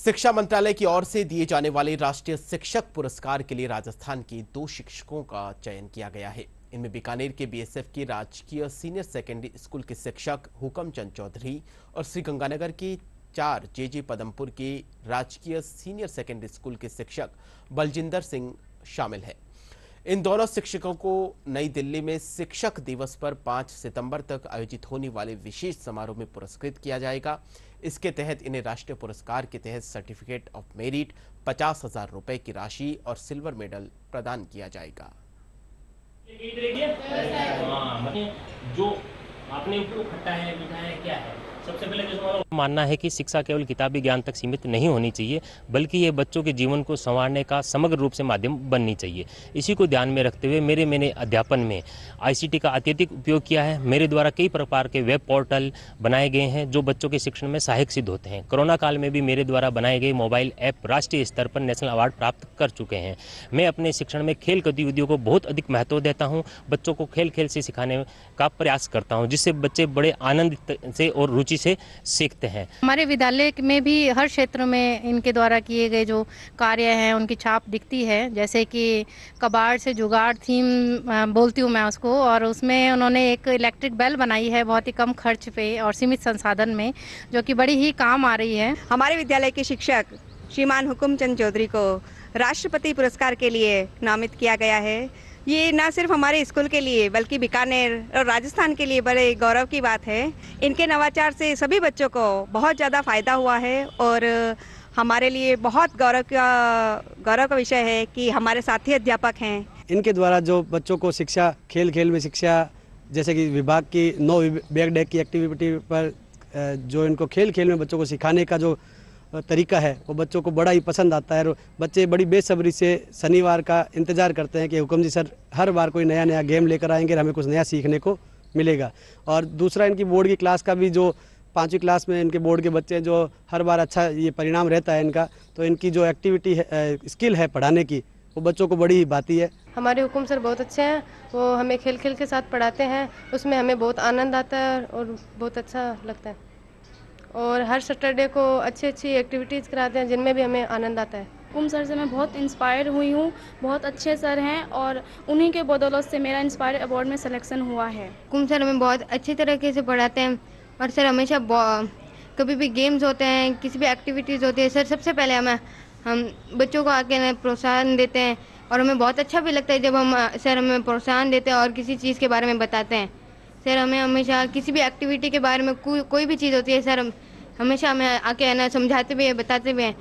शिक्षा मंत्रालय की ओर से दिए जाने वाले राष्ट्रीय शिक्षक पुरस्कार के लिए राजस्थान के 2 शिक्षकों का चयन किया गया है। इनमें बीकानेर के बीएसएफ के राजकीय सीनियर सेकेंडरी स्कूल के शिक्षक हुकम चंद चौधरी और श्रीगंगानगर के 4 जेजे पदमपुर के राजकीय सीनियर सेकेंडरी स्कूल के शिक्षक बलजिंदर सिंह शामिल है। इन दोनों शिक्षकों को नई दिल्ली में शिक्षक दिवस पर 5 सितंबर तक आयोजित होने वाले विशेष समारोह में पुरस्कृत किया जाएगा। इसके तहत इन्हें राष्ट्रीय पुरस्कार के तहत सर्टिफिकेट ऑफ मेरिट, 50,000 रुपए की राशि और सिल्वर मेडल प्रदान किया जाएगा। जो आपने खट्टा है, मीठा है, क्या है? सबसे पहले जो हमारा मानना है कि शिक्षा केवल किताबी ज्ञान तक सीमित नहीं होनी चाहिए, बल्कि ये बच्चों के जीवन को संवारने का समग्र रूप से माध्यम बननी चाहिए। इसी को ध्यान में रखते हुए मैंने अध्यापन में आईसीटी का अत्यधिक उपयोग किया है। मेरे द्वारा कई प्रकार के वेब पोर्टल बनाए गए हैं जो बच्चों के शिक्षण में सहायक सिद्ध होते हैं। कोरोना काल में भी मेरे द्वारा बनाए गए मोबाइल ऐप राष्ट्रीय स्तर पर नेशनल अवार्ड प्राप्त कर चुके हैं। मैं अपने शिक्षण में खेल गतिविधियों को बहुत अधिक महत्व देता हूँ। बच्चों को खेल खेल से सिखाने का प्रयास करता हूँ, जिससे बच्चे बड़े आनंद से और रुचि से सीखते हैं। हमारे विद्यालय में भी हर क्षेत्र में इनके द्वारा किए गए जो कार्य हैं उनकी छाप दिखती है। जैसे कि कबाड़ से जुगाड़ थीम बोलती हूँ मैं उसको, और उसमें उन्होंने एक इलेक्ट्रिक बेल बनाई है बहुत ही कम खर्च पे और सीमित संसाधन में, जो कि बड़ी ही काम आ रही है। हमारे विद्यालय के शिक्षक श्रीमान हुकम चंद चौधरी को राष्ट्रपति पुरस्कार के लिए नामित किया गया है। ये न सिर्फ हमारे स्कूल के लिए बल्कि बीकानेर और राजस्थान के लिए बड़े गौरव की बात है। इनके नवाचार से सभी बच्चों को बहुत ज़्यादा फायदा हुआ है और हमारे लिए बहुत गौरव का विषय है कि हमारे साथी अध्यापक हैं। इनके द्वारा जो बच्चों को शिक्षा खेल खेल में शिक्षा, जैसे कि विभाग की 9 बैग डे की एक्टिविटी पर जो इनको खेल खेल में बच्चों को सिखाने का जो तरीका है वो बच्चों को बड़ा ही पसंद आता है। और बच्चे बड़ी बेसब्री से शनिवार का इंतज़ार करते हैं कि हुकम जी सर हर बार कोई नया गेम लेकर आएंगे और हमें कुछ नया सीखने को मिलेगा। और दूसरा, इनकी बोर्ड की क्लास का भी जो 5वीं क्लास में इनके बोर्ड के बच्चे जो हर बार अच्छा ये परिणाम रहता है इनका, तो इनकी जो एक्टिविटी है, स्किल है पढ़ाने की, वो बच्चों को बड़ी ही भाती है। हमारे हुकुम सर बहुत अच्छे हैं, वो हमें खेल खेल के साथ पढ़ाते हैं, उसमें हमें बहुत आनंद आता है और बहुत अच्छा लगता है। और हर सैटरडे को अच्छी एक्टिविटीज़ कराते हैं जिनमें भी हमें आनंद आता है। हुकुम सर से मैं बहुत इंस्पायर हुई हूँ, बहुत अच्छे सर हैं और उन्हीं के बदौलत से मेरा इंस्पायर अवार्ड में सिलेक्शन हुआ है। हुकुम सर हमें बहुत अच्छी तरीके से पढ़ाते हैं और सर हमेशा कभी भी गेम्स होते हैं, किसी भी एक्टिविटीज़ होती है, सर सबसे पहले हम बच्चों को आके प्रोत्साहन देते हैं और हमें बहुत अच्छा भी लगता है जब सर हमें प्रोत्साहन देते हैं और किसी चीज़ के बारे में बताते हैं। सर हमें हमेशा किसी भी एक्टिविटी के बारे में कोई भी चीज़ होती है, सर हमेशा हमें आके समझाते भी हैं, बताते भी हैं।